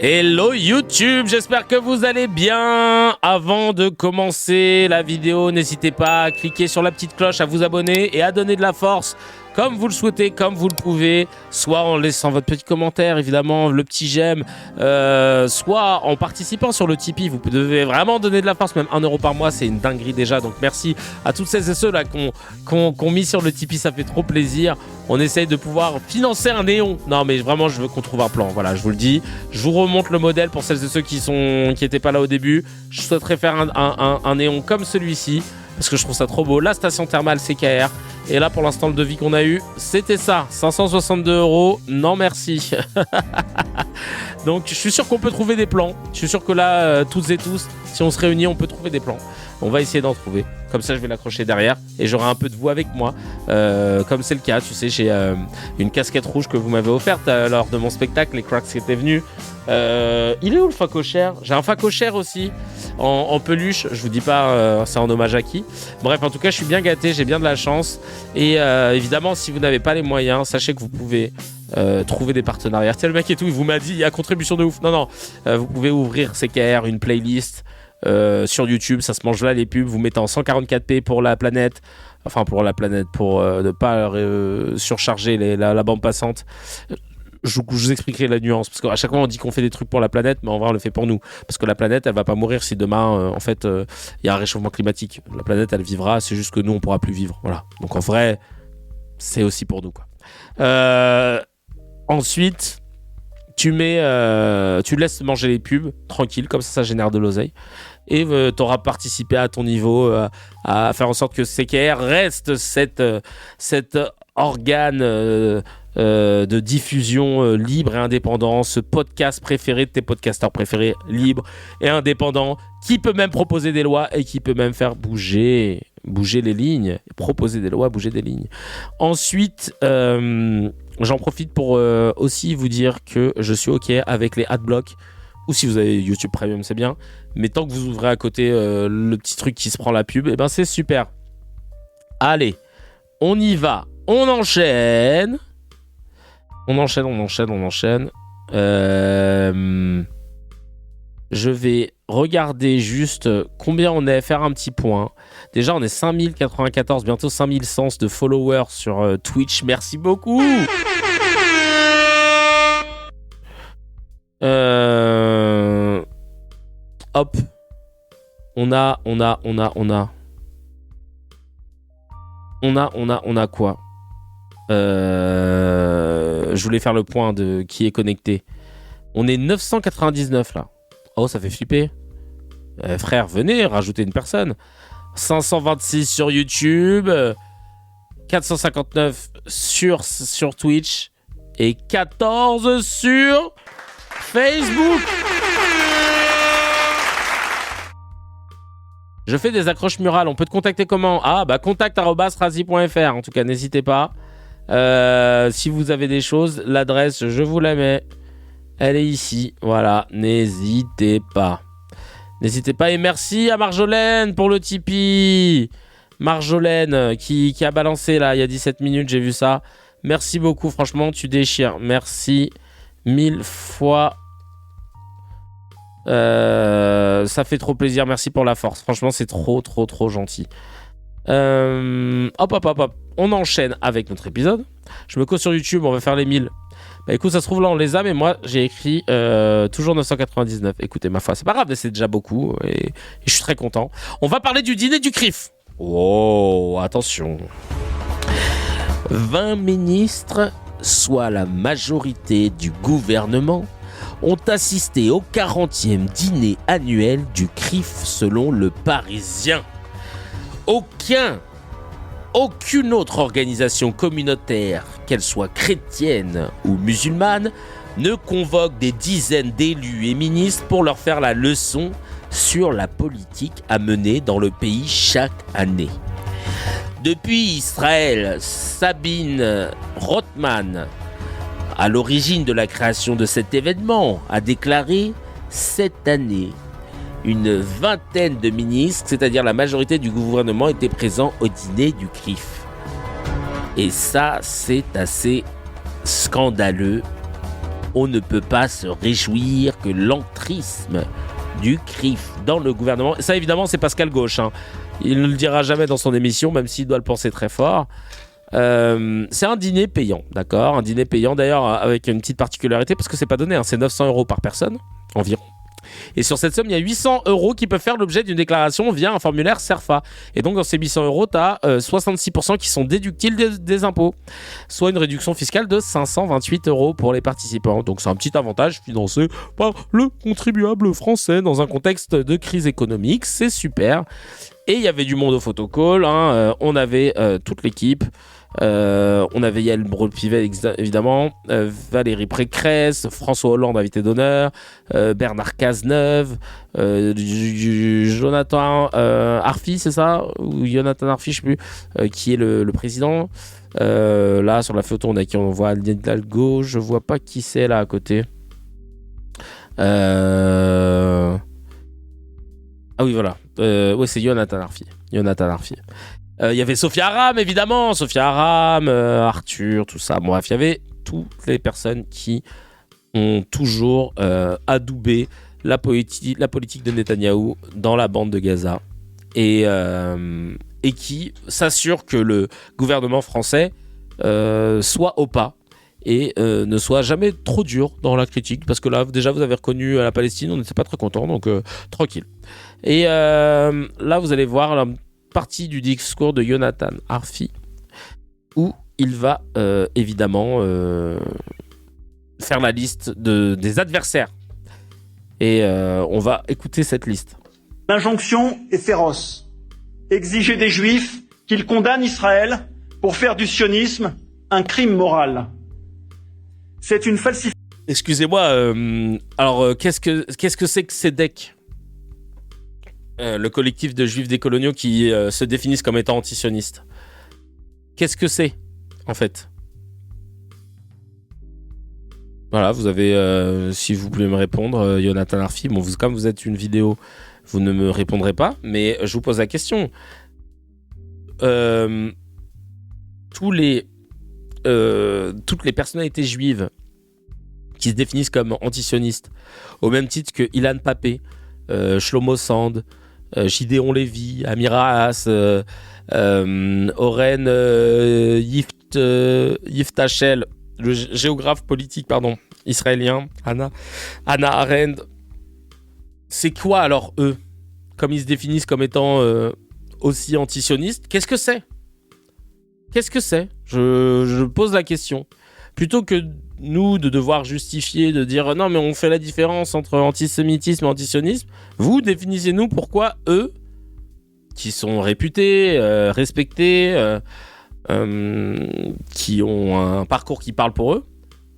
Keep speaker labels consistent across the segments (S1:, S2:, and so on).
S1: Hello YouTube, j'espère que vous allez bien. Avant de commencer la vidéo, n'hésitez pas à cliquer sur la petite cloche, à vous abonner et à donner de la force comme vous le souhaitez, comme vous le pouvez, soit en laissant votre petit commentaire, évidemment, le petit j'aime, soit en participant sur le Tipeee. Vous devez vraiment donner de la force, même 1 € par mois, c'est une dinguerie déjà. Donc merci à toutes celles et ceux là qu'on mis sur le Tipeee, ça fait trop plaisir. On essaye de pouvoir financer un néon. Non mais vraiment, je veux qu'on trouve un plan. Voilà, je vous le dis. Je vous remonte le modèle pour celles et ceux qui étaient pas là au début. Je souhaiterais faire un néon comme celui-ci, parce que je trouve ça trop beau. La station thermale CKR. Et là, pour l'instant, le devis qu'on a eu, c'était ça. 562 €. Non, merci. Donc, je suis sûr qu'on peut trouver des plans. Je suis sûr que là, toutes et tous, si on se réunit, on peut trouver des plans. On va essayer d'en trouver. Comme ça, je vais l'accrocher derrière. Et j'aurai un peu de vous avec moi. Comme c'est le cas, tu sais, j'ai une casquette rouge que vous m'avez offerte lors de mon spectacle. Les Cracks qui étaient venus. Il est où le facochère? J'ai un facochère aussi. En peluche, je vous dis pas c'est en hommage à qui. Bref, en tout cas, je suis bien gâté, j'ai bien de la chance. Et évidemment, si vous n'avez pas les moyens, sachez que vous pouvez trouver des partenariats. Tiens, le mec et tout, il vous m'a dit, il y a contribution de ouf. Non, vous pouvez ouvrir CKR, une playlist sur YouTube, ça se mange là les pubs. Vous mettez en 144p pour la planète. Enfin, pour la planète, pour ne pas surcharger la bande passante. Je vous expliquerai la nuance, parce qu'à chaque fois on dit qu'on fait des trucs pour la planète, mais en vrai on le fait pour nous, parce que la planète elle va pas mourir si demain il y a un réchauffement climatique. La planète elle vivra, c'est juste que nous on pourra plus vivre, voilà. Donc en vrai c'est aussi pour nous quoi. Ensuite tu laisses manger les pubs tranquille, comme ça génère de l'oseille, et t'auras participé à ton niveau à faire en sorte que CKR reste cet organe de diffusion libre et indépendant, ce podcast préféré de tes podcasteurs préférés, libre et indépendant, qui peut même proposer des lois et qui peut même faire bouger les lignes, proposer des lois, bouger des lignes. Ensuite, j'en profite pour aussi vous dire que je suis OK avec les adblocks, ou si vous avez YouTube Premium, c'est bien, mais tant que vous ouvrez à côté le petit truc qui se prend la pub, et ben c'est super. Allez, on y va, on enchaîne. On enchaîne. Je vais regarder juste combien on est, faire un petit point. Déjà, on est 5094, bientôt 5100 de followers sur Twitch. Merci beaucoup. Hop. On a quoi? Je voulais faire le point de qui est connecté. On est 999 là. Oh, ça fait flipper. Frère, venez, rajoutez une personne. 526 sur YouTube, 459 sur Twitch et 14 sur Facebook. Je fais des accroches murales. On peut te contacter comment? contact@razi.fr. En tout cas, n'hésitez pas. Si vous avez des choses, l'adresse, je vous la mets. Elle est ici. Voilà, n'hésitez pas. Et merci à Marjolaine pour le Tipeee. Marjolaine qui a balancé là il y a 17 minutes, j'ai vu ça. Merci beaucoup, franchement, tu déchires. Merci 1000 fois. Ça fait trop plaisir. Merci pour la force. Franchement, c'est trop gentil. Hop. On enchaîne avec notre épisode. Je me cause sur YouTube, on va faire les 1000. Bah écoute, ça se trouve là on les a, mais moi j'ai écrit toujours 999. Écoutez, ma foi, c'est pas grave, c'est déjà beaucoup et je suis très content. On va parler du dîner du CRIF. Oh, attention. 20 ministres, soit la majorité du gouvernement, ont assisté au 40e dîner annuel du CRIF selon Le Parisien. Aucune autre organisation communautaire, qu'elle soit chrétienne ou musulmane, ne convoque des dizaines d'élus et ministres pour leur faire la leçon sur la politique à mener dans le pays chaque année. Depuis Israël, Sabine Rothman, à l'origine de la création de cet événement, a déclaré « Cette année, une vingtaine de ministres, c'est-à-dire la majorité du gouvernement, étaient présents au dîner du CRIF. » Et ça, c'est assez scandaleux on ne peut pas se réjouir que l'entrisme du CRIF dans le gouvernement... Ça, évidemment, c'est Pascal Gauche. Hein. Il ne le dira jamais dans son émission, même s'il doit le penser très fort. C'est un dîner payant, d'accord ? Un dîner payant, d'ailleurs, avec une petite particularité, parce que c'est pas donné, hein, c'est 900 € par personne, environ. Et sur cette somme, il y a 800 € qui peuvent faire l'objet d'une déclaration via un formulaire CERFA. Et donc, dans ces 800 €, tu as 66% qui sont déductibles des impôts, soit une réduction fiscale de 528 € pour les participants. Donc, c'est un petit avantage financé par le contribuable français dans un contexte de crise économique. C'est super. Et il y avait du monde au photocall. Hein. On avait toute l'équipe. On avait Yael Braun-Pivet évidemment, Valérie Pécresse, François Hollande invité d'honneur, Bernard Cazeneuve, Jonathan Arfi, c'est ça, ou Jonathan Arfi, je sais plus, qui est le président. Là sur la photo on voit Anne Hidalgo, je vois pas qui c'est là à côté. Ah oui voilà, ouais c'est Jonathan Arfi. Il y avait Sophia Aram, évidemment. Sophia Aram, Arthur, tout ça. Bref, il y avait toutes les personnes qui ont toujours adoubé la politique de Netanyahou dans la bande de Gaza. Et qui s'assurent que le gouvernement français soit au pas et ne soit jamais trop dur dans la critique. Parce que là, déjà, vous avez reconnu la Palestine, on n'était pas très contents, donc tranquille. Et là, vous allez voir... partie du discours de Jonathan Arfi où il va évidemment faire la liste des adversaires et on va écouter cette liste.
S2: L'injonction est féroce. Exiger des Juifs qu'ils condamnent Israël pour faire du sionisme un crime moral. C'est une falsification.
S1: Excusez-moi, alors qu'est-ce que c'est que CEDEC ? Le collectif de juifs décoloniaux qui se définissent comme étant antisionistes. Qu'est-ce que c'est, en fait ? Voilà, vous avez, si vous voulez me répondre, Jonathan Arfi, bon, comme vous êtes une vidéo, vous ne me répondrez pas, mais je vous pose la question. Toutes les personnalités juives qui se définissent comme antisionistes, au même titre que Ilan Pappé, Shlomo Sand, Gideon Lévy, Amira Haas, Oren Yiftachel, le géographe politique israélien, Anna Arendt. C'est quoi alors eux ? Comme ils se définissent comme étant aussi antisionistes, qu'est-ce que c'est ? Je pose la question. Plutôt que nous de devoir justifier, de dire non mais on fait la différence entre antisémitisme et antisionisme, vous définissez-nous pourquoi eux, qui sont réputés, respectés, qui ont un parcours qui parle pour eux,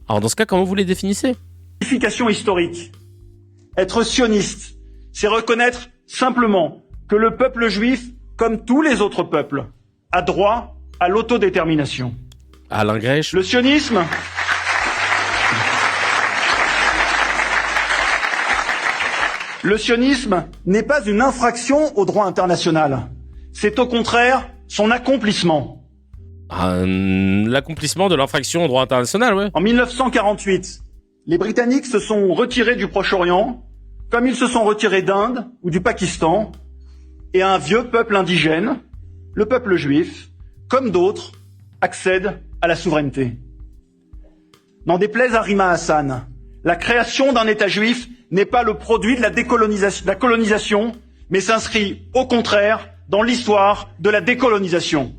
S1: alors dans ce cas comment vous les définissez ?
S2: Falsification historique. Être sioniste, c'est reconnaître simplement que le peuple juif, comme tous les autres peuples, a droit à l'autodétermination.
S1: Alain Grèche.
S2: Le sionisme... Le sionisme n'est pas une infraction au droit international. C'est au contraire son accomplissement.
S1: L'accomplissement de l'infraction au droit international, ouais.
S2: En 1948, les Britanniques se sont retirés du Proche-Orient, comme ils se sont retirés d'Inde ou du Pakistan, et un vieux peuple indigène, le peuple juif, comme d'autres, accède à la souveraineté. N'en déplaise à Rima Hassan, la création d'un État juif n'est pas le produit de la colonisation, mais s'inscrit au contraire dans l'histoire de la décolonisation.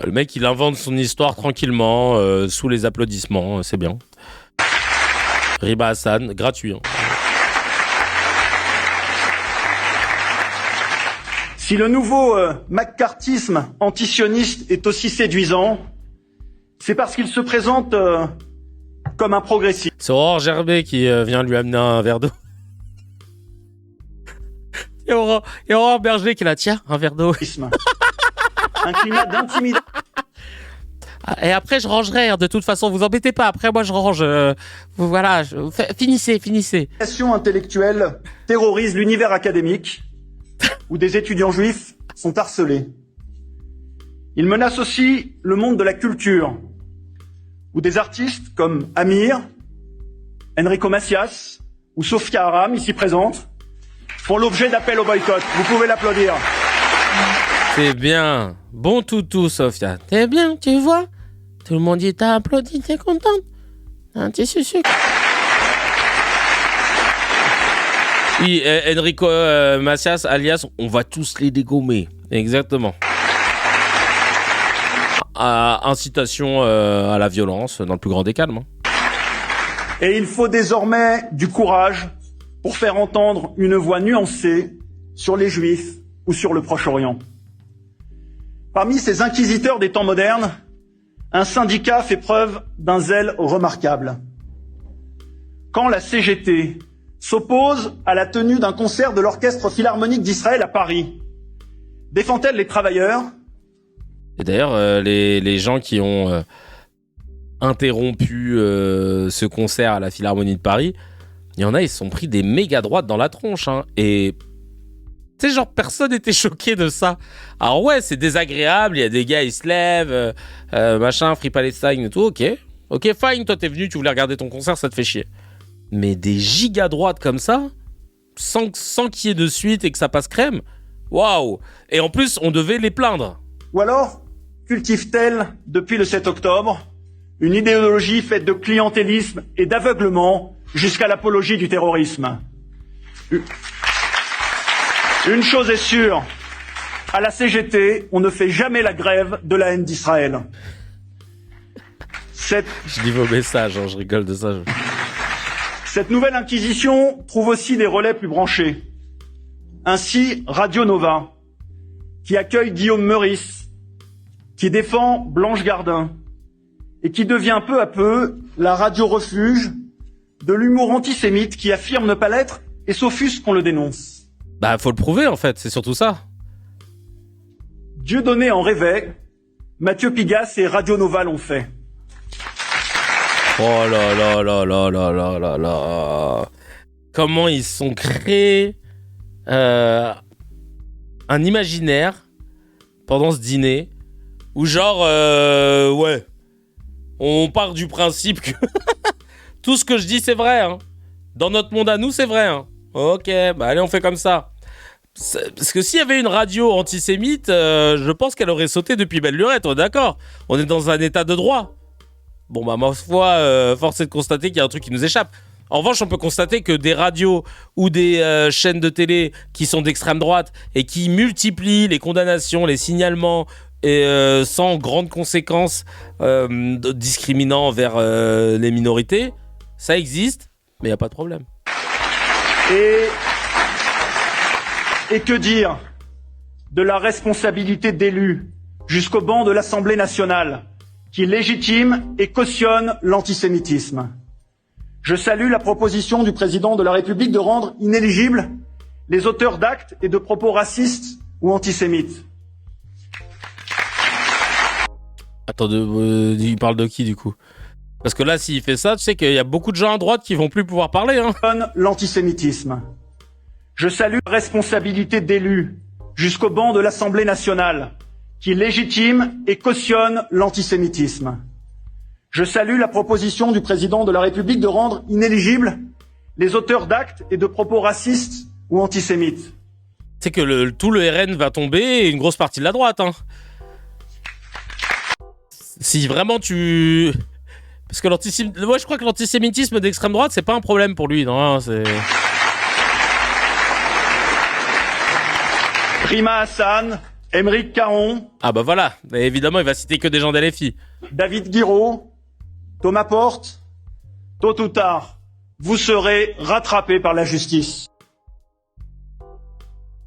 S1: Le mec, il invente son histoire tranquillement, sous les applaudissements, c'est bien. Rima Hassan, gratuit. Hein.
S2: Si le nouveau maccarthisme antisioniste est aussi séduisant, c'est parce qu'il se présente comme un progressiste.
S1: C'est Aurore Gerbet qui vient lui amener un verre d'eau. Et Aurore Berger qui est là, tiens, un verre d'eau.
S2: Un climat d'intimidation.
S1: Et après, je rangerai. Hein, de toute façon, vous embêtez pas. Après, moi, je range. Voilà, finissez.
S2: Intellectuelle terrorise l'univers académique, où des étudiants juifs sont harcelés. Il menace aussi le monde de la culture, où des artistes comme Amir Enrico Macias ou Sofia Aram, ici présente, font l'objet d'appels au boycott. Vous pouvez l'applaudir.
S1: C'est bien. Bon toutou, Sofia. C'est bien, tu vois. Tout le monde dit t'as applaudi, t'es contente. Un petit sucre. Oui, Enrico Macias, alias, on va tous les dégommer. Exactement. Incitation à la violence, dans le plus grand des calmes.
S2: Et il faut désormais du courage pour faire entendre une voix nuancée sur les Juifs ou sur le Proche-Orient. Parmi ces inquisiteurs des temps modernes, un syndicat fait preuve d'un zèle remarquable. Quand la CGT s'oppose à la tenue d'un concert de l'Orchestre Philharmonique d'Israël à Paris, défend-elle les travailleurs ?
S1: Et d'ailleurs, les gens qui ont interrompu ce concert à la Philharmonie de Paris, il y en a, ils se sont pris des méga droites dans la tronche. Hein, et tu sais, genre, personne n'était choqué de ça. Alors ouais, c'est désagréable, il y a des gars, ils se lèvent, machin, Free Palestine et tout, ok, fine, toi t'es venu, tu voulais regarder ton concert, ça te fait chier. Mais des giga droites comme ça, sans qu'il y ait de suite et que ça passe crème, waouh. Et en plus, on devait les plaindre.
S2: Ou alors, cultive-t-elle, depuis le 7 octobre, une idéologie faite de clientélisme et d'aveuglement jusqu'à l'apologie du terrorisme ? Une chose est sûre, à la CGT, on ne fait jamais la grève de la haine d'Israël.
S1: Je lis vos messages, hein, je rigole de ça.
S2: Cette nouvelle inquisition trouve aussi des relais plus branchés. Ainsi, Radio Nova, qui accueille Guillaume Meurice, qui défend Blanche Gardin, et qui devient peu à peu la radio refuge de l'humour antisémite qui affirme ne pas l'être et s'offusque qu'on le dénonce.
S1: Bah, faut le prouver, en fait, c'est surtout ça.
S2: Dieudonné en rêvait, Mathieu Pigasse et Radio Nova l'ont fait.
S1: Oh là là là là là là là là. Comment ils se sont créés un imaginaire pendant ce dîner où genre, ouais, on part du principe que tout ce que je dis c'est vrai, hein. Dans notre monde à nous c'est vrai, hein. Ok, bah allez on fait comme ça. Parce que s'il y avait une radio antisémite, je pense qu'elle aurait sauté depuis belle lurette, d'accord. On est dans un état de droit. Bon bah ma foi, force est de constater qu'il y a un truc qui nous échappe. En revanche, on peut constater que des radios ou des chaînes de télé qui sont d'extrême droite et qui multiplient les condamnations, les signalements et sans grandes conséquences discriminant envers les minorités, ça existe, mais il n'y a pas de problème.
S2: Et que dire de la responsabilité d'élus jusqu'au banc de l'Assemblée nationale qui légitime et cautionne l'antisémitisme. Je salue la proposition du président de la République de rendre inéligibles les auteurs d'actes et de propos racistes ou antisémites.
S1: Attends, il parle de qui du coup ? Parce que là, s'il fait ça, tu sais qu'il y a beaucoup de gens à droite qui vont plus pouvoir parler. Hein.
S2: L'antisémitisme. Je salue la responsabilité d'élus jusqu'au banc de l'Assemblée nationale qui légitime et cautionne l'antisémitisme. Je salue la proposition du président de la République de rendre inéligibles les auteurs d'actes et de propos racistes ou antisémites.
S1: C'est que tout le RN va tomber et une grosse partie de la droite. Hein. Si vraiment tu... Parce que moi, je crois que l'antisémitisme d'extrême droite, c'est pas un problème pour lui. Non, c'est...
S2: Rima Hassan, Émeric Caron.
S1: Ah bah voilà, et évidemment, il va citer que des gens d'LFI.
S2: David Guiraud, Thomas Porte. Tôt ou tard, vous serez rattrapés par la justice.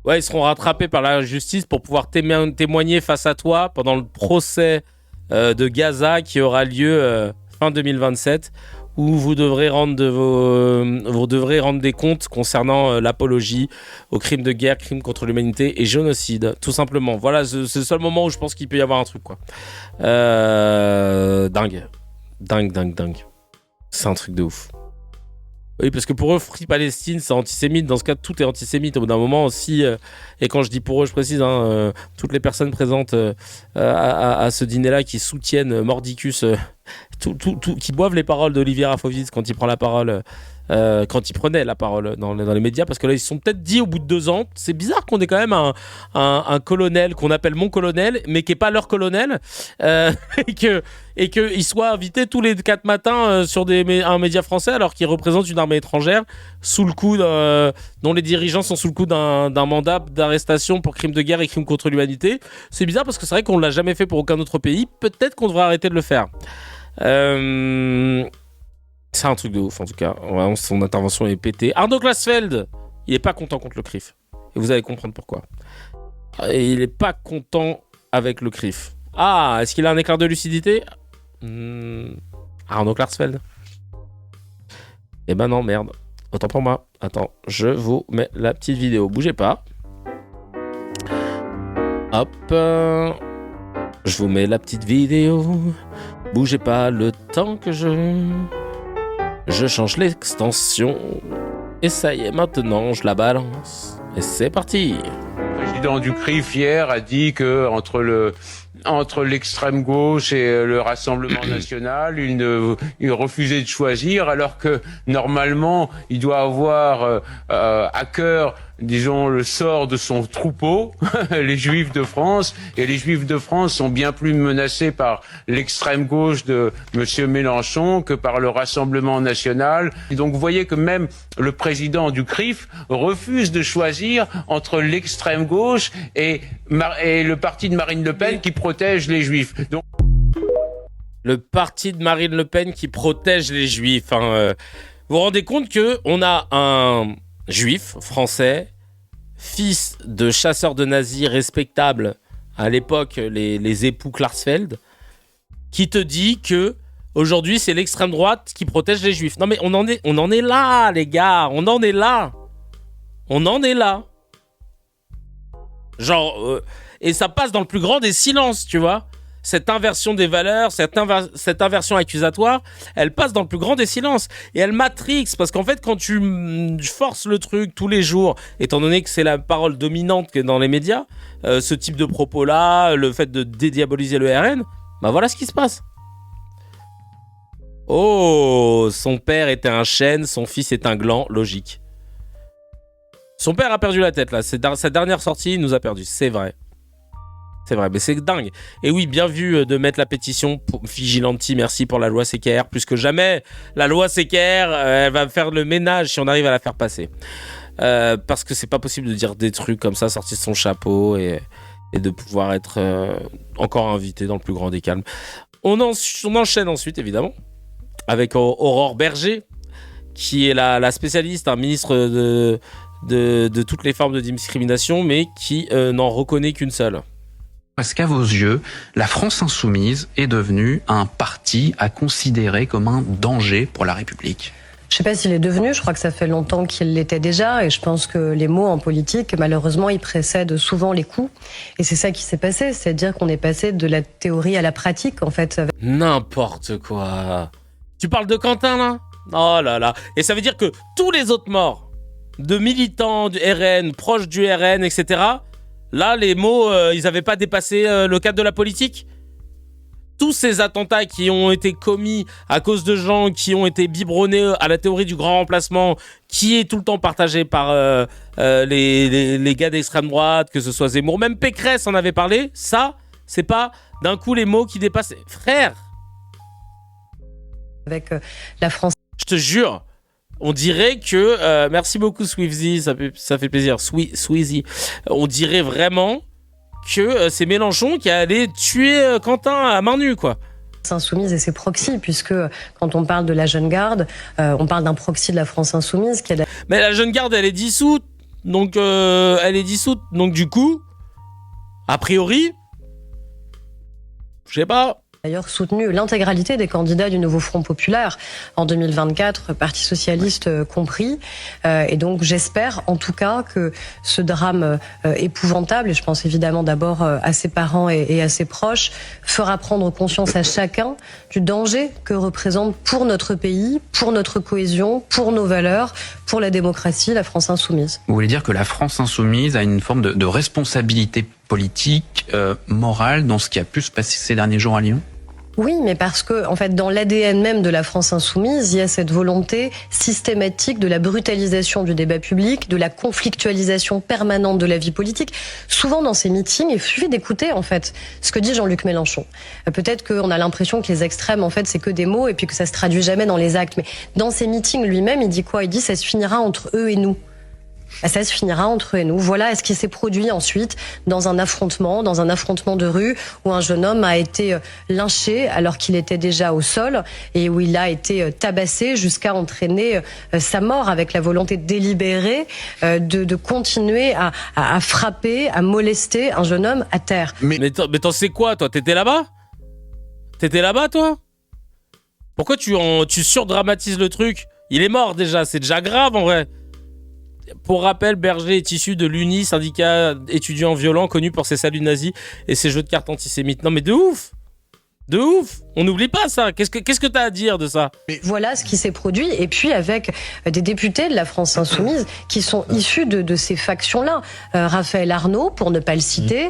S1: Ouais, ils seront rattrapés par la justice pour pouvoir témoigner face à toi pendant le procès de Gaza qui aura lieu fin 2027, où vous devrez rendre des comptes concernant l'apologie aux crimes de guerre, crimes contre l'humanité et génocide, tout simplement. Voilà, c'est le seul moment où je pense qu'il peut y avoir un truc, quoi. Dingue. C'est un truc de ouf. Oui, parce que pour eux, Free Palestine, c'est antisémite. Dans ce cas, tout est antisémite. Au bout d'un moment aussi, et quand je dis pour eux, je précise, toutes les personnes présentes à ce dîner-là qui soutiennent Mordicus, qui boivent les paroles d'Olivier Rafovitz quand il prend la parole, quand il prenait la parole dans les médias, parce que là, ils se sont peut-être dit au bout de 2 ans, c'est bizarre qu'on ait quand même un colonel qu'on appelle mon colonel, mais qui n'est pas leur colonel, et qu'il soit invité tous les 4 matins sur un média français alors qu'il représente une armée étrangère sous le coup dont les dirigeants sont sous le coup d'un mandat d'arrestation pour crimes de guerre et crimes contre l'humanité. C'est bizarre parce que c'est vrai qu'on ne l'a jamais fait pour aucun autre pays. Peut-être qu'on devrait arrêter de le faire. C'est un truc de ouf en tout cas. Vraiment, son intervention est pétée. Arnaud Glasfeld, il est pas content contre le CRIF. Et vous allez comprendre pourquoi. Et il est pas content avec le CRIF. Ah, est-ce qu'il a un éclair de lucidité? Arnaud Glasfeld. Eh ben non, merde. Autant pour moi. Attends, je vous mets la petite vidéo. Bougez pas. Hop. Je vous mets la petite vidéo. Bougez pas le temps que je change l'extension. Et ça y est, maintenant, je la balance. Et c'est parti.
S3: Le président du CRIF hier a dit que entre l'extrême gauche et le Rassemblement national, il refusait de choisir, alors que normalement, il doit avoir à cœur, disons, le sort de son troupeau, les Juifs de France, et les Juifs de France sont bien plus menacés par l'extrême gauche de Monsieur Mélenchon que par le Rassemblement national. Et donc vous voyez que même le président du CRIF refuse de choisir entre l'extrême gauche et le parti de Marine Le Pen qui protège les Juifs. Donc...
S1: Le parti de Marine Le Pen qui protège les Juifs. Vous vous rendez compte qu'on a un Juif français, fils de chasseurs de nazis respectables à l'époque, les époux Klarsfeld, qui te dit que aujourd'hui c'est l'extrême droite qui protège les Juifs. Non mais on en est là, les gars, on en est là. Genre, et ça passe dans le plus grand des silences, tu vois. Cette inversion des valeurs, cette inversion accusatoire, elle passe dans le plus grand des silences. Et elle matrixe, parce qu'en fait, quand tu forces le truc tous les jours, étant donné que c'est la parole dominante dans les médias, ce type de propos-là, le fait de dédiaboliser le RN, bah voilà ce qui se passe. Oh, son père était un chêne, son fils est un gland, logique. Son père a perdu la tête, là. Cette dernière sortie, il nous a perdu, c'est vrai. C'est vrai, mais c'est dingue. Et oui, bien vu de mettre la pétition pour Vigilanti, merci pour la loi CKR. Plus que jamais, la loi CKR, elle va faire le ménage si on arrive à la faire passer. Parce que c'est pas possible de dire des trucs comme ça, sortis de son chapeau et de pouvoir être encore invité dans le plus grand des calmes. On enchaîne ensuite, évidemment, avec Aurore Berger, qui est la spécialiste, un ministre de toutes les formes de discrimination, mais qui n'en reconnaît qu'une seule.
S4: Est-ce qu'à vos yeux, la France insoumise est devenue un parti à considérer comme un danger pour la République ?
S5: Je ne sais pas s'il est devenu, je crois que ça fait longtemps qu'il l'était déjà, et je pense que les mots en politique, malheureusement, ils précèdent souvent les coups. Et c'est ça qui s'est passé, c'est-à-dire qu'on est passé de la théorie à la pratique, en fait.
S1: N'importe quoi. Tu parles de Quentin, là ? Oh là là. Et ça veut dire que tous les autres morts, de militants du RN, proches du RN, etc., là, les mots, ils n'avaient pas dépassé le cadre de la politique ? Tous ces attentats qui ont été commis à cause de gens qui ont été biberonnés à la théorie du grand remplacement, qui est tout le temps partagée par les gars d'extrême droite, que ce soit Zemmour, même Pécresse en avait parlé, ça, c'est pas d'un coup les mots qui dépassent. Frère,
S5: Avec la France.
S1: je te jure, on dirait que... merci beaucoup Swifzy, ça fait plaisir. Sweezy. On dirait vraiment que c'est Mélenchon qui allait tuer Quentin à main nue, quoi.
S5: Insoumise et ses proxys, puisque quand on parle de la jeune garde, on parle d'un proxy de la France insoumise qui a...
S1: Mais la jeune garde, elle est dissoute, donc du coup, a priori, je sais pas.
S5: d'ailleurs soutenu l'intégralité des candidats du nouveau Front populaire en 2024, Parti socialiste compris. Et donc j'espère en tout cas que ce drame épouvantable, et je pense évidemment d'abord à ses parents et à ses proches, fera prendre conscience à chacun du danger que représente pour notre pays, pour notre cohésion, pour nos valeurs, pour la démocratie, la France insoumise.
S4: Vous voulez dire que la France insoumise a une forme de responsabilité politique, morale, dans ce qui a pu se passer ces derniers jours à Lyon ?
S5: Oui, mais parce que, en fait, dans l'ADN même de la France insoumise, il y a cette volonté systématique de la brutalisation du débat public, de la conflictualisation permanente de la vie politique. Souvent, dans ces meetings, il suffit d'écouter, en fait, ce que dit Jean-Luc Mélenchon. Peut-être qu'on a l'impression que les extrêmes, en fait, c'est que des mots et puis que ça se traduit jamais dans les actes. Mais dans ces meetings, lui-même, il dit quoi ? Il dit, ça se finira entre eux et nous. Ça se finira entre eux et nous. Voilà ce qui s'est produit ensuite dans un affrontement de rue où un jeune homme a été lynché alors qu'il était déjà au sol et où il a été tabassé jusqu'à entraîner sa mort avec la volonté délibérée de continuer à frapper, à molester un jeune homme à terre.
S1: Mais t'en sais quoi, toi ? T'étais là-bas ? Toi ? Pourquoi tu surdramatises le truc ? Il est mort déjà, c'est déjà grave en vrai. Pour rappel, Berger est issu de l'UNI, syndicat étudiant violent connu pour ses saluts nazis et ses jeux de cartes antisémites. Non mais de ouf. On n'oublie pas ça. Qu'est-ce que t'as à dire de ça ?
S5: Voilà ce qui s'est produit. Et puis avec des députés de la France insoumise qui sont issus de ces factions-là. Raphaël Arnaud, pour ne pas le citer,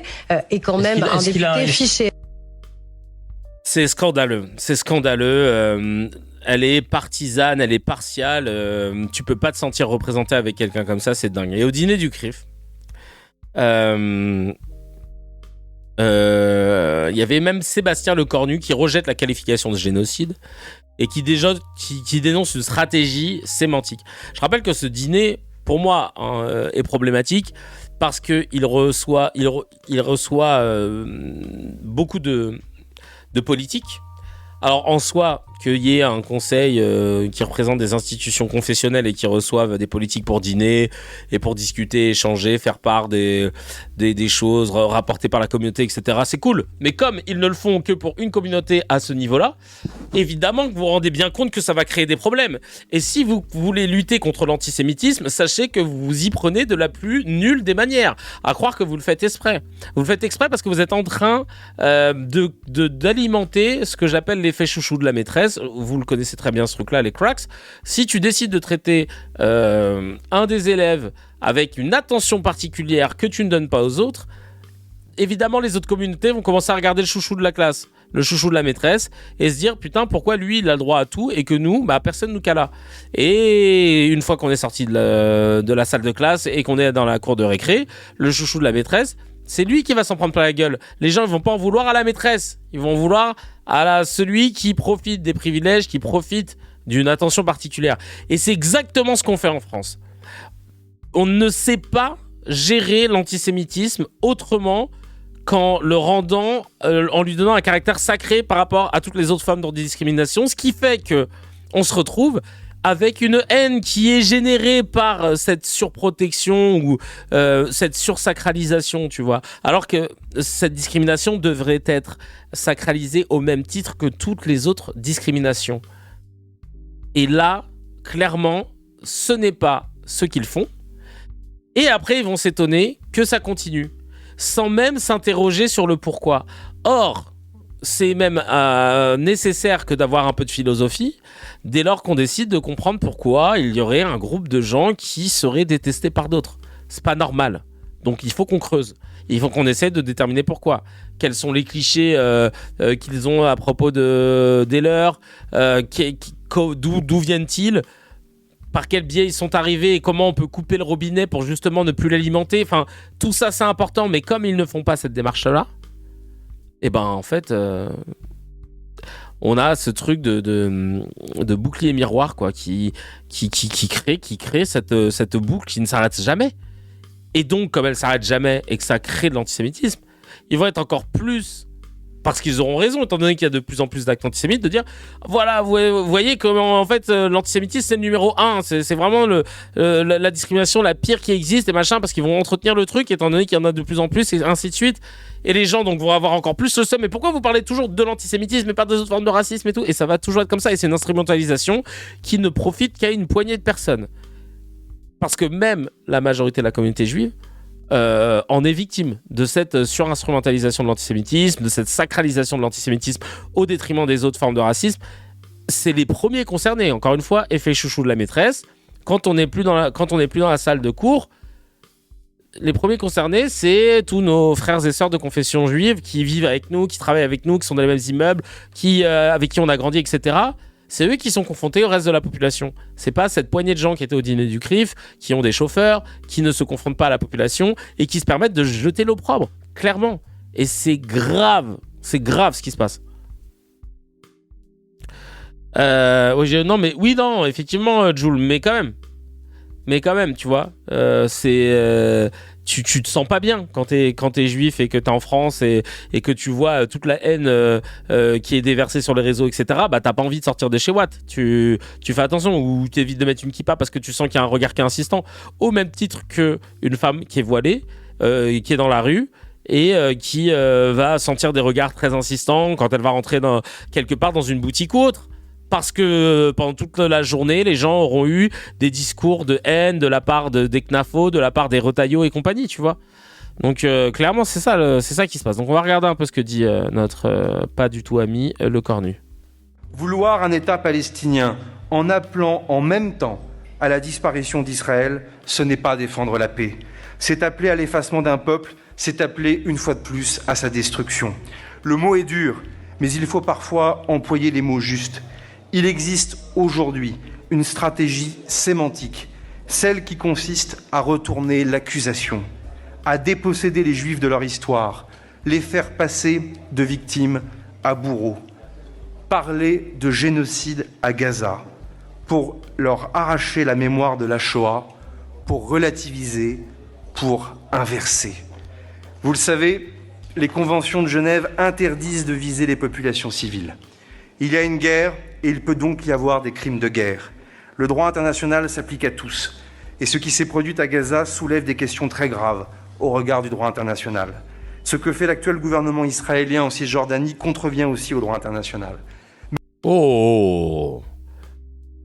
S5: est quand même un député fiché.
S1: C'est scandaleux. Elle est partisane, elle est partiale. Tu peux pas te sentir représenté avec quelqu'un comme ça, c'est dingue. Et au dîner du CRIF, il y avait même Sébastien Lecornu qui rejette la qualification de génocide et qui dénonce une stratégie sémantique. Je rappelle que ce dîner, pour moi, est problématique parce qu'il reçoit beaucoup de politiques. Alors en soi, qu'il y ait un conseil qui représente des institutions confessionnelles et qui reçoivent des politiques pour dîner et pour discuter, échanger, faire part des choses rapportées par la communauté, etc. C'est cool. Mais comme ils ne le font que pour une communauté à ce niveau-là, évidemment que vous vous rendez bien compte que ça va créer des problèmes. Et si vous voulez lutter contre l'antisémitisme, sachez que vous vous y prenez de la plus nulle des manières. À croire que vous le faites exprès. Vous le faites exprès parce que vous êtes en train d'alimenter ce que j'appelle l'effet chouchou de la maîtresse. Vous le connaissez très bien ce truc-là, les cracks. Si tu décides de traiter un des élèves avec une attention particulière que tu ne donnes pas aux autres, évidemment les autres communautés vont commencer à regarder le chouchou de la classe, le chouchou de la maîtresse, et se dire putain pourquoi lui il a le droit à tout et que nous personne nous cala. Et une fois qu'on est sorti de la salle de classe et qu'on est dans la cour de récré, le chouchou de la maîtresse, c'est lui qui va s'en prendre plein la gueule. Les gens ils vont pas en vouloir à la maîtresse, ils vont en vouloir à celui qui profite des privilèges, qui profite d'une attention particulière. Et c'est exactement ce qu'on fait en France. On ne sait pas gérer l'antisémitisme autrement qu'en le rendant, en lui donnant un caractère sacré par rapport à toutes les autres formes de discrimination, ce qui fait que on se retrouve avec une haine qui est générée par cette surprotection ou cette sursacralisation, tu vois. Alors que cette discrimination devrait être sacralisée au même titre que toutes les autres discriminations. Et là, clairement, ce n'est pas ce qu'ils font. Et après, ils vont s'étonner que ça continue, sans même s'interroger sur le pourquoi. Or, c'est même nécessaire que d'avoir un peu de philosophie dès lors qu'on décide de comprendre pourquoi il y aurait un groupe de gens qui seraient détestés par d'autres. C'est pas normal. Donc il faut qu'on creuse. Il faut qu'on essaie de déterminer pourquoi. Quels sont les clichés qu'ils ont à propos des leurs, d'où viennent-ils, par quel biais ils sont arrivés et comment on peut couper le robinet pour justement ne plus l'alimenter. Enfin, tout ça c'est important, mais comme ils ne font pas cette démarche-là, et en fait, on a ce truc de bouclier miroir quoi, qui crée cette boucle qui ne s'arrête jamais. Et donc, comme elle s'arrête jamais et que ça crée de l'antisémitisme, ils vont être encore plus Parce qu'ils auront raison, étant donné qu'il y a de plus en plus d'actes antisémites, de dire voilà, vous voyez comment en fait l'antisémitisme c'est le numéro 1, c'est vraiment la discrimination la pire qui existe et machin, parce qu'ils vont entretenir le truc, étant donné qu'il y en a de plus en plus et ainsi de suite. Et les gens donc vont avoir encore plus le seum. Mais pourquoi vous parlez toujours de l'antisémitisme et pas des autres formes de racisme et tout? Et ça va toujours être comme ça. Et c'est une instrumentalisation qui ne profite qu'à une poignée de personnes. Parce que même la majorité de la communauté juive en est victime de cette surinstrumentalisation de l'antisémitisme, de cette sacralisation de l'antisémitisme au détriment des autres formes de racisme. C'est les premiers concernés. Encore une fois, effet chouchou de la maîtresse. Quand on n'est plus dans la salle de cours, les premiers concernés, c'est tous nos frères et sœurs de confession juive qui vivent avec nous, qui travaillent avec nous, qui sont dans les mêmes immeubles, avec qui on a grandi, etc. C'est eux qui sont confrontés au reste de la population. C'est pas cette poignée de gens qui étaient au dîner du CRIF, qui ont des chauffeurs, qui ne se confrontent pas à la population et qui se permettent de jeter l'opprobre, clairement. Et c'est grave ce qui se passe. Non, effectivement, Jules, mais quand même, tu vois, tu te sens pas bien quand t'es juif et que t'es en France et que tu vois toute la haine qui est déversée sur les réseaux, etc. Bah t'as pas envie de sortir de chez Watt. Tu fais attention, ou t'évites de mettre une kippa parce que tu sens qu'il y a un regard qui est insistant, au même titre que une femme qui est voilée, qui est dans la rue et qui va sentir des regards très insistants quand elle va rentrer quelque part dans une boutique ou autre. Parce que pendant toute la journée, les gens auront eu des discours de haine de la part des CNAFO, de la part des Retailleaux et compagnie, tu vois. Donc clairement, c'est ça qui se passe. Donc on va regarder un peu ce que dit notre pas du tout ami, Le Cornu.
S6: Vouloir un État palestinien en appelant en même temps à la disparition d'Israël, ce n'est pas défendre la paix. C'est appeler à l'effacement d'un peuple, c'est appeler une fois de plus à sa destruction. Le mot est dur, mais il faut parfois employer les mots justes. Il existe aujourd'hui une stratégie sémantique, celle qui consiste à retourner l'accusation, à déposséder les Juifs de leur histoire, les faire passer de victimes à bourreaux, parler de génocide à Gaza, pour leur arracher la mémoire de la Shoah, pour relativiser, pour inverser. Vous le savez, les conventions de Genève interdisent de viser les populations civiles. Il y a une guerre et il peut donc y avoir des crimes de guerre. Le droit international s'applique à tous. Et ce qui s'est produit à Gaza soulève des questions très graves au regard du droit international. Ce que fait l'actuel gouvernement israélien en Cisjordanie contrevient aussi au droit international.
S1: Oh.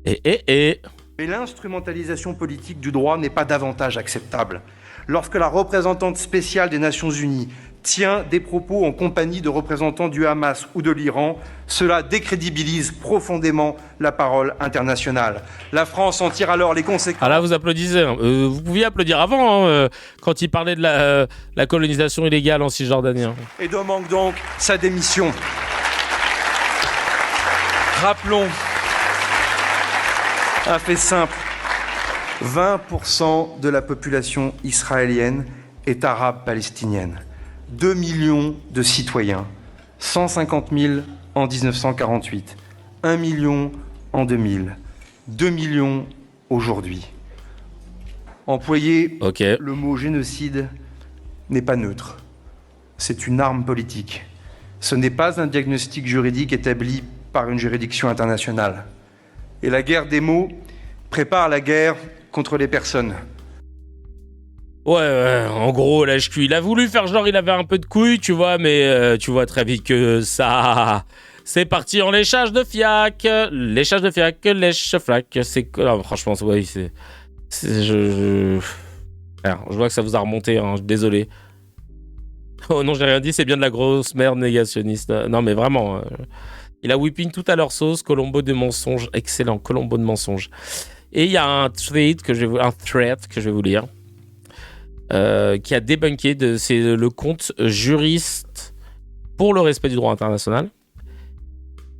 S6: Mais l'instrumentalisation politique du droit n'est pas davantage acceptable. Lorsque la représentante spéciale des Nations Unies tient des propos en compagnie de représentants du Hamas ou de l'Iran, cela décrédibilise profondément la parole internationale. La France en tire alors les conséquences.
S1: Ah là, vous applaudissez. Vous pouviez applaudir avant, quand il parlait de la colonisation illégale en Cisjordanie.
S6: Et demande donc sa démission. Rappelons un fait simple. 20% de la population israélienne est arabe palestinienne. 2 millions de citoyens, 150 000 en 1948, 1 million en 2000, 2 millions aujourd'hui. Employer le mot génocide n'est pas neutre. C'est une arme politique. Ce n'est pas un diagnostic juridique établi par une juridiction internationale. Et la guerre des mots prépare la guerre contre les personnes.
S1: Ouais, en gros, lâche-cul. Il a voulu faire genre il avait un peu de couilles, tu vois, mais tu vois très vite que ça... C'est parti en léchage de fiac. Léchage de fiac, lèche-flac. Non, franchement, ouais, je vois que ça vous a remonté, hein, désolé. Oh non, j'ai rien dit, c'est bien de la grosse merde négationniste. Non, mais vraiment... Il a whipping tout à leur sauce, Colombo de mensonges. Excellent, Colombo de mensonges. Et il y a un thread que je vais vous lire. Qui a débunké, c'est le compte juriste pour le respect du droit international,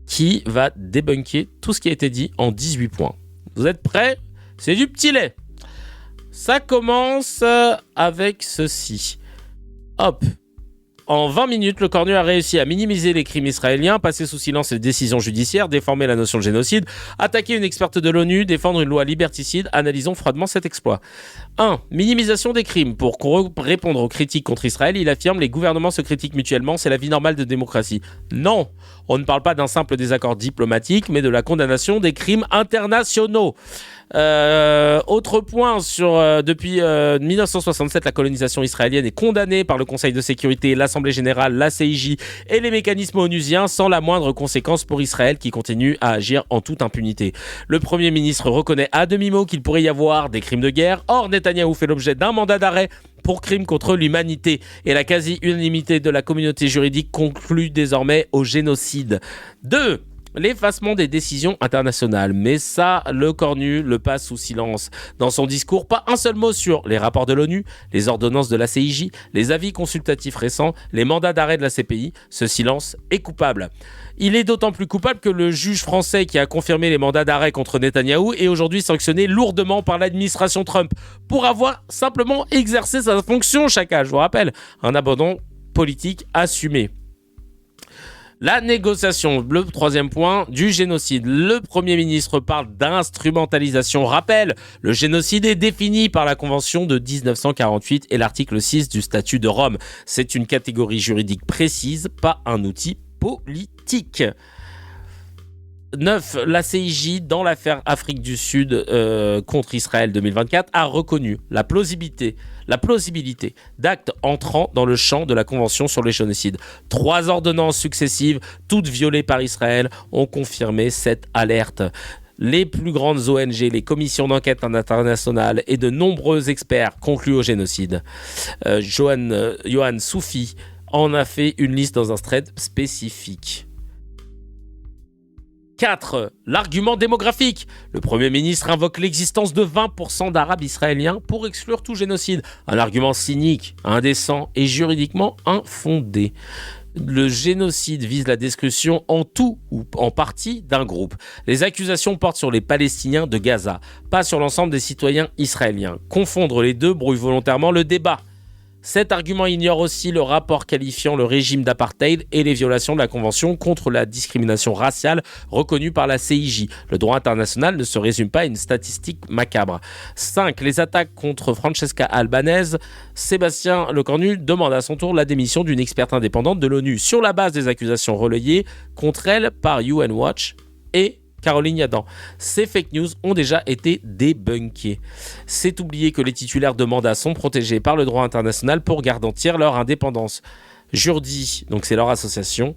S1: qui va débunker tout ce qui a été dit en 18 points. Vous êtes prêts? C'est du petit lait. Ça commence avec ceci. Hop. En 20 minutes, le Cornu a réussi à minimiser les crimes israéliens, passer sous silence les décisions judiciaires, déformer la notion de génocide, attaquer une experte de l'ONU, défendre une loi liberticide. Analysons froidement cet exploit. 1. Minimisation des crimes. Pour répondre aux critiques contre Israël, il affirme les gouvernements se critiquent mutuellement, c'est la vie normale de démocratie. Non, on ne parle pas d'un simple désaccord diplomatique, mais de la condamnation des crimes internationaux. Autre point depuis 1967, la colonisation israélienne est condamnée par le Conseil de sécurité, l'Assemblée générale, la CIJ et les mécanismes onusiens sans la moindre conséquence pour Israël qui continue à agir en toute impunité. Le Premier ministre reconnaît à demi-mot qu'il pourrait y avoir des crimes de guerre. Or, Netanyahou fait l'objet d'un mandat d'arrêt pour crimes contre l'humanité et la quasi-unanimité de la communauté juridique conclut désormais au génocide. 2. L'effacement des décisions internationales. Mais ça, le Cornu le passe sous silence. Dans son discours, pas un seul mot sur les rapports de l'ONU, les ordonnances de la CIJ, les avis consultatifs récents, les mandats d'arrêt de la CPI. Ce silence est coupable. Il est d'autant plus coupable que le juge français qui a confirmé les mandats d'arrêt contre Netanyahou est aujourd'hui sanctionné lourdement par l'administration Trump pour avoir simplement exercé sa fonction, Chaka. Je vous rappelle, un abandon politique assumé. La négociation, le troisième point, du génocide. Le Premier ministre parle d'instrumentalisation. Rappel, le génocide est défini par la Convention de 1948 et l'article 6 du statut de Rome. C'est une catégorie juridique précise, pas un outil politique. 9. La CIJ, dans l'affaire Afrique du Sud contre Israël 2024, a reconnu la plausibilité d'actes entrant dans le champ de la Convention sur les génocides. 3 ordonnances successives, toutes violées par Israël, ont confirmé cette alerte. Les plus grandes ONG, les commissions d'enquête internationales et de nombreux experts concluent au génocide. Johan Soufi en a fait une liste dans un thread spécifique. 4. L'argument démographique. Le Premier ministre invoque l'existence de 20% d'Arabes israéliens pour exclure tout génocide. Un argument cynique, indécent et juridiquement infondé. Le génocide vise la destruction en tout ou en partie d'un groupe. Les accusations portent sur les Palestiniens de Gaza, pas sur l'ensemble des citoyens israéliens. Confondre les deux brouille volontairement le débat. Cet argument ignore aussi le rapport qualifiant le régime d'apartheid et les violations de la Convention contre la discrimination raciale reconnue par la CIJ. Le droit international ne se résume pas à une statistique macabre. 5. Les attaques contre Francesca Albanese. Sébastien Lecornu demande à son tour la démission d'une experte indépendante de l'ONU sur la base des accusations relayées contre elle par UN Watch et Caroline Yadan. Ces fake news ont déjà été débunkées. C'est oublier que les titulaires de mandats sont protégés par le droit international pour garantir leur indépendance. Jurdi, donc c'est leur association,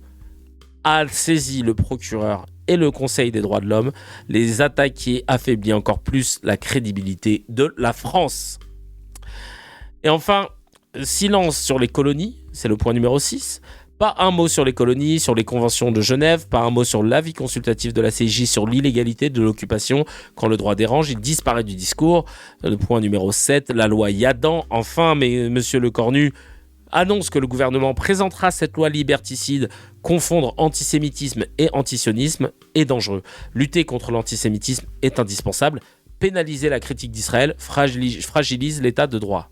S1: a saisi le procureur et le Conseil des droits de l'homme. Les attaquer affaiblit encore plus la crédibilité de la France. Et enfin, silence sur les colonies, c'est le point numéro 6. Pas un mot sur les colonies, sur les conventions de Genève, pas un mot sur l'avis consultatif de la CIJ sur l'illégalité de l'occupation. Quand le droit dérange, il disparaît du discours. Le point numéro 7, la loi Yadan. Enfin, mais Monsieur Lecornu annonce que le gouvernement présentera cette loi liberticide. Confondre antisémitisme et antisionisme est dangereux. Lutter contre l'antisémitisme est indispensable. Pénaliser la critique d'Israël fragilise l'état de droit.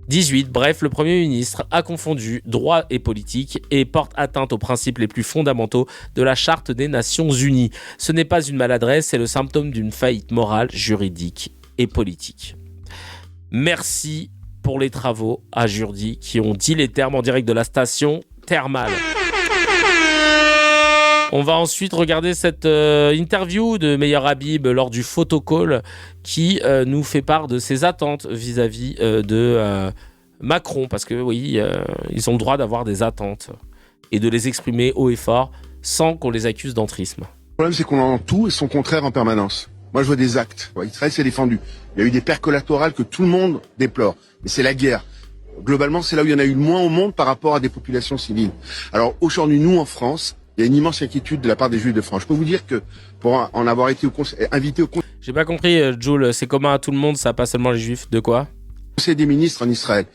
S1: 18. Bref, le Premier ministre a confondu droit et politique et porte atteinte aux principes les plus fondamentaux de la Charte des Nations Unies. Ce n'est pas une maladresse, c'est le symptôme d'une faillite morale, juridique et politique. Merci pour les travaux à Jurdi qui ont dit les termes en direct de la station thermale. On va ensuite regarder cette interview de Meyer Habib lors du photocall qui nous fait part de ses attentes vis-à-vis de Macron. Parce que oui, ils ont le droit d'avoir des attentes et de les exprimer haut et fort sans qu'on les accuse d'entrisme.
S7: Le problème, c'est qu'on entend tout et son contraire en permanence. Moi, je vois des actes. Israël s'est défendu. Il y a eu des pertes collatérales que tout le monde déplore. Mais c'est la guerre. Globalement, c'est là où il y en a eu le moins au monde par rapport à des populations civiles. Alors aujourd'hui, nous, en France, il y a une immense inquiétude de la part des Juifs de France. Je peux vous dire que pour en avoir été invité au Conseil...
S1: J'ai pas compris, Jules, c'est commun à tout le monde, ça, pas seulement les Juifs. De quoi ?
S7: Conseil des ministres en Israël.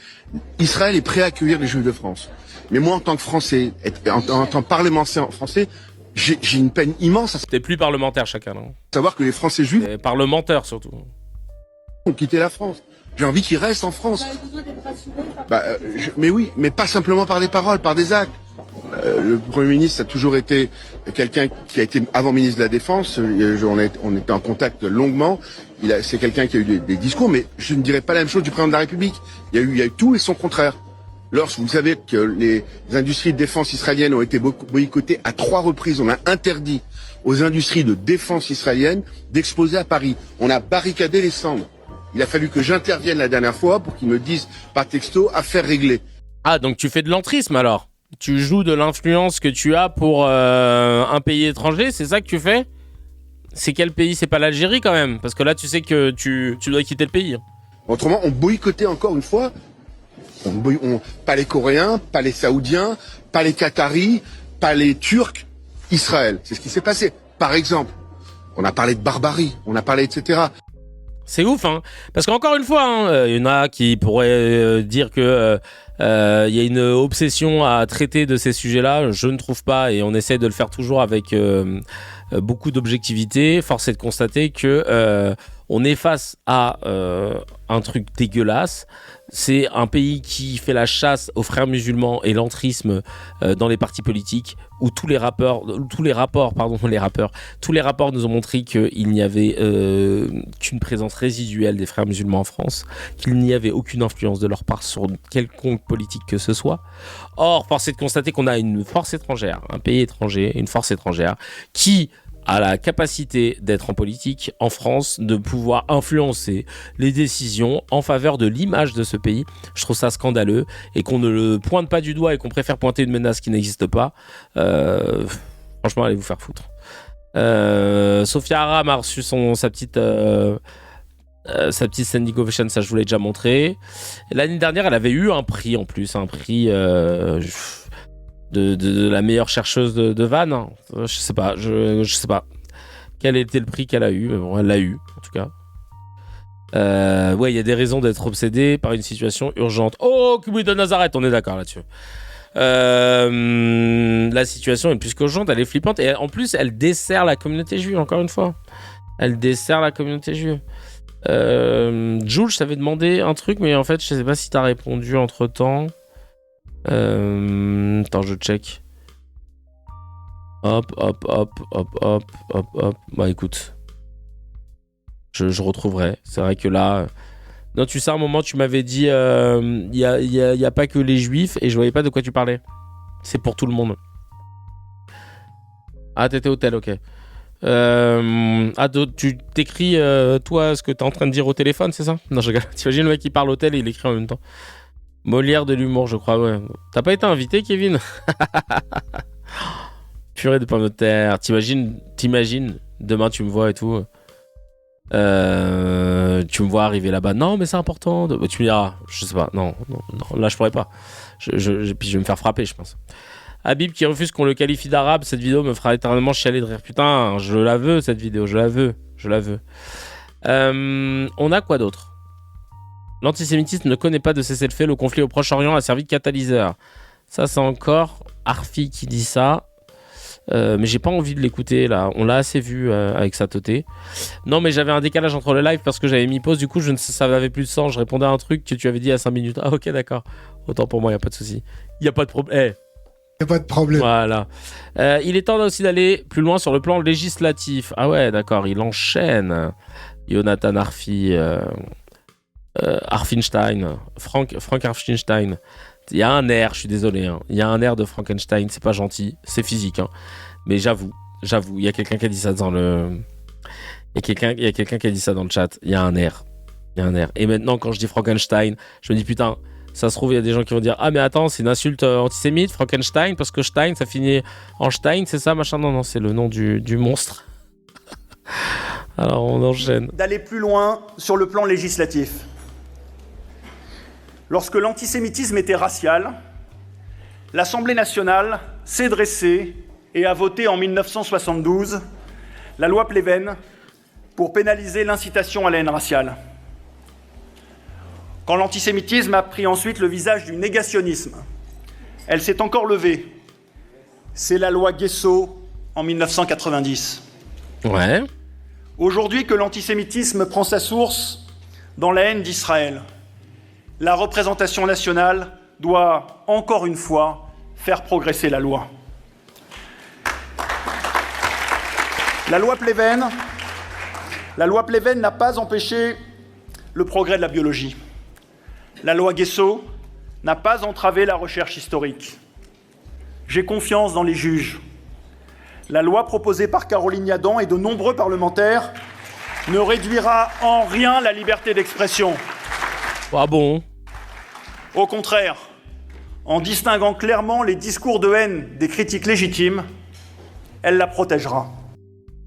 S7: Israël est prêt à accueillir les Juifs de France. Mais moi, en tant que Français, en tant que parlementaire français, j'ai une peine immense à
S1: T'es plus parlementaire, chacun, non ?
S7: savoir que les Français juifs...
S1: Parlementaire, surtout.
S7: ont quitté la France. J'ai envie qu'ils restent en France. Mais oui, mais pas simplement par des paroles, par des actes. Le Premier ministre a toujours été quelqu'un qui a été avant ministre de la Défense. On était en contact longuement. C'est quelqu'un qui a eu des discours, mais je ne dirais pas la même chose du président de la République. Il y a eu tout et son contraire. Lorsque vous savez que les industries de défense israéliennes ont été boycottées à 3 reprises, on a interdit aux industries de défense israéliennes d'exposer à Paris. On a barricadé les centres. Il a fallu que j'intervienne la dernière fois pour qu'ils me disent par texto affaire réglée.
S1: Ah, donc tu fais de l'entrisme alors? Tu joues de l'influence que tu as pour un pays étranger, c'est ça que tu fais? C'est quel pays? C'est pas l'Algérie quand même? Parce que là, tu sais que tu dois quitter le pays.
S7: Autrement, on boycottait encore une fois. Pas les Coréens, pas les Saoudiens, pas les Qataris, pas les Turcs, Israël. C'est ce qui s'est passé. Par exemple, on a parlé de barbarie, on a parlé etc.
S1: C'est ouf, hein. Parce qu'encore une fois, il y en a qui pourraient dire que y a une obsession à traiter de ces sujets-là. Je ne trouve pas, et on essaie de le faire toujours avec beaucoup d'objectivité. Force est de constater que on est face à un truc dégueulasse. C'est un pays qui fait la chasse aux frères musulmans et l'entrisme dans les partis politiques, où tous les rapports nous ont montré qu'il n'y avait qu'une présence résiduelle des frères musulmans en France, qu'il n'y avait aucune influence de leur part sur quelconque politique que ce soit. Or, force est de constater qu'on a une force étrangère, un pays étranger, une force étrangère qui a la capacité d'être en politique en France, de pouvoir influencer les décisions en faveur de l'image de ce pays. Je trouve ça scandaleux, et qu'on ne le pointe pas du doigt et qu'on préfère pointer une menace qui n'existe pas. Franchement, allez vous faire foutre. Sophia Aram a reçu sa petite standing ovation, ça je vous l'ai déjà montré. L'année dernière, elle avait eu un prix en plus, un prix de la meilleure chercheuse de Vannes. Je sais pas quel était le prix qu'elle a eu, mais bon, elle l'a eu en tout cas. Ouais, il y a des raisons d'être obsédé par une situation urgente. Oh, Kubi de Nazareth, on est d'accord là-dessus. La situation est plus qu'urgente, elle est flippante, et en plus elle dessert la communauté juive, encore une fois. Elle dessert la communauté juive. Jules, je t'avais demandé un truc, mais en fait je sais pas si t'as répondu entre temps. Attends, je check. Hop. Bah écoute, je retrouverai. C'est vrai que là, non, tu sais, à un moment tu m'avais dit, y a pas que les juifs, et je voyais pas de quoi tu parlais. C'est pour tout le monde. Ah, t'étais au tel, ok. Tu t'écris toi ce que t'es en train de dire au téléphone, c'est ça? Non, je regarde. T'imagines le mec qui parle au tel et il écrit en même temps. Molière de l'humour, je crois, ouais. T'as pas été invité, Kevin? Purée de pommes de terre. T'imagines, demain tu me vois et tout. Tu me vois arriver là-bas. Non, mais c'est important. Tu me diras, je sais pas. Non, là je pourrais pas. Puis je vais me faire frapper, je pense. Habib qui refuse qu'on le qualifie d'arabe, cette vidéo me fera éternellement chialer de rire. Putain, je la veux cette vidéo, je la veux. On a quoi d'autre? L'antisémitisme ne connaît pas de cessez-le-feu, le conflit au Proche-Orient a servi de catalyseur. Ça, c'est encore Arfi qui dit ça. Mais j'ai pas envie de l'écouter là. On l'a assez vu avec Satoté. Non, mais j'avais un décalage entre le live parce que j'avais mis pause. Du coup, ça n'avait plus de sens. Je répondais à un truc que tu avais dit à 5 minutes. Ah, ok, d'accord. Autant pour moi, y a pas de souci. Y a pas de problème.
S8: Y a pas de problème.
S1: Voilà. Il est temps aussi d'aller plus loin sur le plan législatif. Ah ouais, d'accord. Il enchaîne. Jonathan Arfi. Arfinstein, Frank Arfinstein. Il y a un air, je suis désolé, hein. Il y a un air de Frankenstein, c'est pas gentil, c'est physique, hein. Mais j'avoue, il y a quelqu'un qui a dit ça dans le... Il y a quelqu'un qui a dit ça dans le chat, il y a un air. Et maintenant, quand je dis Frankenstein, je me dis putain, ça se trouve, il y a des gens qui vont dire ah mais attends, c'est une insulte antisémite, Frankenstein, parce que Stein, ça finit en Stein, c'est ça, machin. Non, c'est le nom du monstre. Alors, on enchaîne.
S2: D'aller plus loin sur le plan législatif. Lorsque l'antisémitisme était racial, l'Assemblée nationale s'est dressée et a voté en 1972 la loi Pleven pour pénaliser l'incitation à la haine raciale. Quand l'antisémitisme a pris ensuite le visage du négationnisme, elle s'est encore levée. C'est la loi Guesso en 1990.
S1: Ouais.
S2: Aujourd'hui que l'antisémitisme prend sa source dans la haine d'Israël. La représentation nationale doit, encore une fois, faire progresser la loi. La loi Pleven n'a pas empêché le progrès de la biologie. La loi Guesso n'a pas entravé la recherche historique. J'ai confiance dans les juges. La loi proposée par Caroline Yadan et de nombreux parlementaires ne réduira en rien la liberté d'expression.
S1: Ah bon?
S2: Au contraire, en distinguant clairement les discours de haine des critiques légitimes, elle la protégera.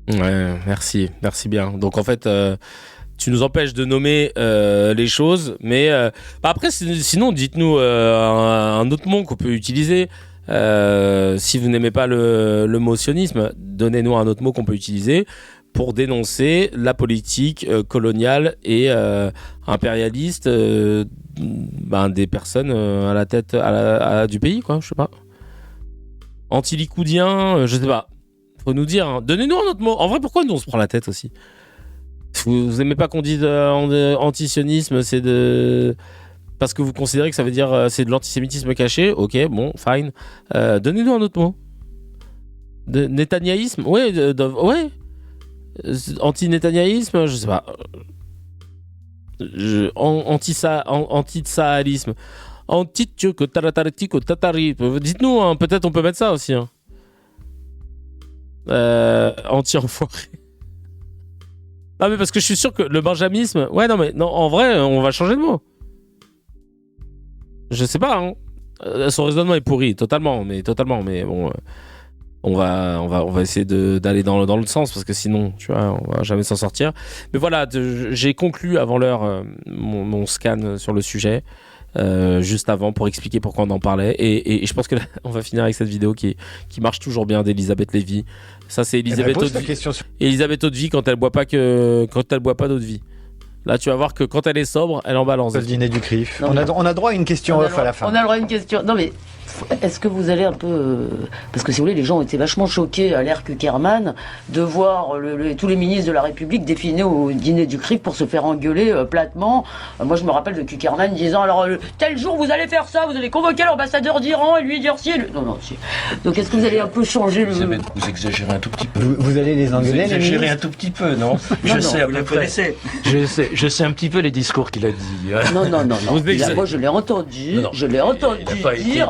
S1: Ouais, merci bien. Donc en fait, tu nous empêches de nommer les choses, mais après, sinon, dites-nous un autre mot qu'on peut utiliser. Si vous n'aimez pas le mot sionisme, donnez-nous un autre mot qu'on peut utiliser pour dénoncer la politique coloniale et impérialiste des personnes à la tête du pays, quoi, je sais pas. Anti-licoudien, je sais pas. Faut nous dire, hein. Donnez-nous un autre mot. En vrai, pourquoi nous on se prend la tête aussi? Vous aimez pas qu'on dise anti-sionisme, c'est de... Parce que vous considérez que ça veut dire c'est de l'antisémitisme caché? Ok, bon, fine. Donnez-nous un autre mot. De netanyéisme? Ouais, ouais. Anti-netanyéisme, je sais pas. Anti-saalisme. Anti-tatarisme. Dites-nous, hein, peut-être on peut mettre ça aussi. Hein. Anti-enfoiré. Non, mais parce que je suis sûr que le benjamisme... Ouais, non, mais non, en vrai, on va changer de mot. Je sais pas, hein. Son raisonnement est pourri, totalement, mais bon... On va essayer d'aller dans l'autre sens parce que sinon, tu vois, on va jamais s'en sortir. Mais voilà, j'ai conclu avant l'heure mon scan sur le sujet, juste avant pour expliquer pourquoi on en parlait. Et je pense que là, on va finir avec cette vidéo qui marche toujours bien d'Elisabeth Lévy. Ça, c'est Elisabeth Hauteville. Elisabeth Hauteville quand elle boit pas d'eau de vie. Là, tu vas voir que quand elle est sobre, elle en balance.
S8: Le dîner du CRIF. On a droit à une question off à la fin.
S9: On a droit à une question. Non mais, est-ce que vous allez un peu... Parce que si vous voulez, les gens ont été vachement choqués à l'ère Kuckerman de voir tous les ministres de la République défiler au dîner du CRIF pour se faire engueuler platement. Moi, je me rappelle de Kuckerman disant, alors, tel jour, vous allez faire ça, vous allez convoquer l'ambassadeur d'Iran et lui dire si... Non, si. Donc, est-ce que vous allez un peu changer
S10: Elisabeth, vous exagérez un tout petit peu.
S8: Vous allez les engueuler,
S10: vous exagérez un tout petit peu, non? Je sais, vous la connaissez. Je sais un petit peu les discours qu'il a dit.
S9: Non. Moi, je l'ai entendu. Je l'ai entendu dire...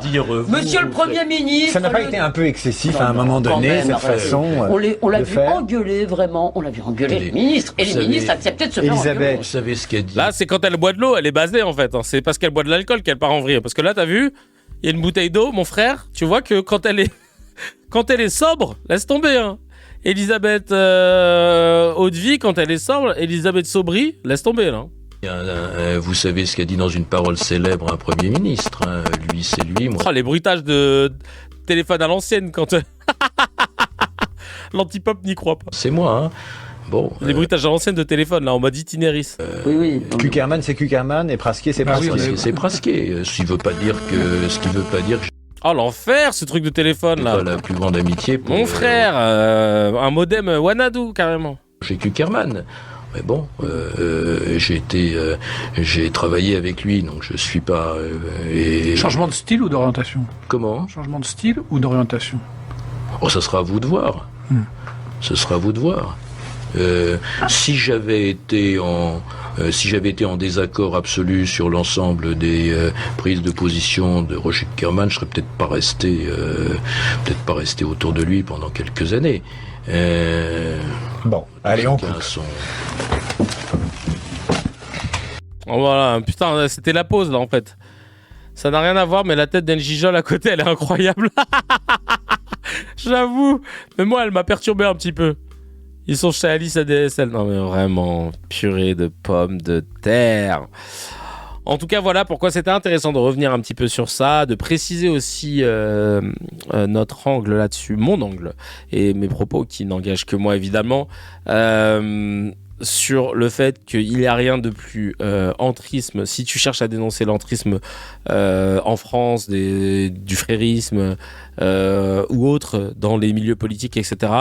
S9: Monsieur le Premier ministre...
S8: Ça n'a pas été un peu excessif à un moment donné, cette façon
S9: on l'a vu engueuler, vraiment. On l'a vu engueuler les ministres. Et les ministres acceptaient de se faire engueuler.
S10: Vous savez ce qu'elle dit.
S1: Là, c'est quand elle boit de l'eau, elle est basée en fait. Hein. C'est parce qu'elle boit de l'alcool qu'elle part en vrille. Parce que là, t'as vu, il y a une bouteille d'eau, mon frère. Tu vois que quand elle est sobre, laisse tomber. Hein. Elisabeth Hauteville, quand elle est sobre, Elisabeth Sobry, laisse tomber là.
S10: Vous savez ce qu'a dit dans une parole célèbre un Premier ministre. Hein. Lui, c'est lui, moi.
S1: Oh, les bruitages de téléphone à l'ancienne quand l'antipop n'y croit pas.
S10: C'est moi, hein. Bon,
S1: les bruitages à l'ancienne de téléphone, là, en mode itinéris.
S9: Oui.
S8: Kuckerman, c'est Kuckerman, et Prasquier, c'est Prasquier.
S10: C'est Prasquier. Ce qui veut pas dire que...
S1: Oh, l'enfer, ce truc de téléphone, là.
S10: Pas la plus grande amitié pour...
S1: Mon frère, un modem Wanadu, carrément.
S10: Chez Kuckerman. Mais bon, j'ai travaillé avec lui, donc je suis pas...
S11: Changement de style ou d'orientation?
S10: Comment?
S11: Changement de style ou d'orientation?
S10: Oh, ça sera à vous de voir. Ce sera à vous de voir. Si j'avais été en désaccord absolu sur l'ensemble des prises de position de Roger Kuckerman, je serais peut-être pas resté autour de lui pendant quelques années.
S8: Bon, allez, on coupe.
S1: Oh, voilà, putain, c'était la pause là en fait. Ça n'a rien à voir, mais la tête d'Engijol à côté, elle est incroyable. J'avoue. Mais moi, elle m'a perturbé un petit peu. Ils sont chez Alice ADSL. Non mais vraiment, purée de pommes de terre. En tout cas, voilà pourquoi c'était intéressant de revenir un petit peu sur ça, de préciser aussi notre angle là-dessus, mon angle, et mes propos qui n'engagent que moi évidemment, sur le fait qu'il n'y a rien de plus entrisme. Si tu cherches à dénoncer l'entrisme en France, du frérisme ou autre, dans les milieux politiques, etc.,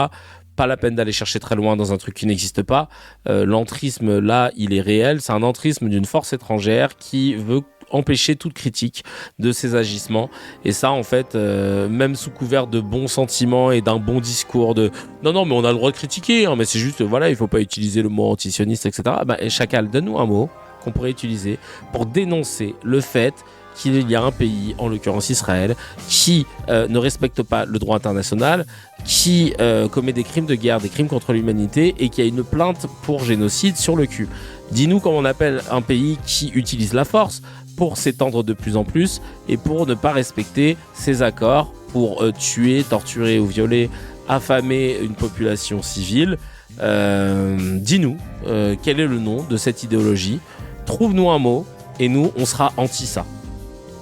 S1: pas la peine d'aller chercher très loin dans un truc qui n'existe pas. L'entrisme, là, il est réel. C'est un entrisme d'une force étrangère qui veut empêcher toute critique de ses agissements. Et ça, en fait, même sous couvert de bons sentiments et d'un bon discours de non, mais on a le droit de critiquer, hein, mais c'est juste, voilà, il faut pas utiliser le mot antisioniste, etc. Et Chacal, donne-nous un mot qu'on pourrait utiliser pour dénoncer le fait qu'il y a un pays, en l'occurrence Israël, qui ne respecte pas le droit international, qui commet des crimes de guerre, des crimes contre l'humanité et qui a une plainte pour génocide sur le cul. Dis-nous comment on appelle un pays qui utilise la force pour s'étendre de plus en plus et pour ne pas respecter ses accords, pour tuer, torturer ou violer, affamer une population civile. Dis-nous quel est le nom de cette idéologie. Trouve-nous un mot et nous, on sera anti ça.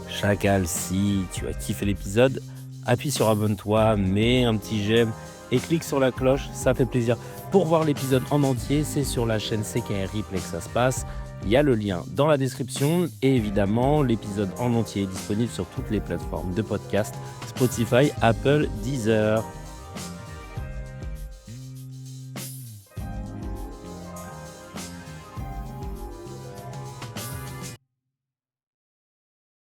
S12: Chacal, si tu as kiffé l'épisode, appuie sur abonne-toi, mets un petit j'aime et clique sur la cloche, ça fait plaisir. Pour voir l'épisode en entier, c'est sur la chaîne CKR Replay que ça se passe. Il y a le lien dans la description et évidemment, l'épisode en entier est disponible sur toutes les plateformes de podcast, Spotify, Apple, Deezer.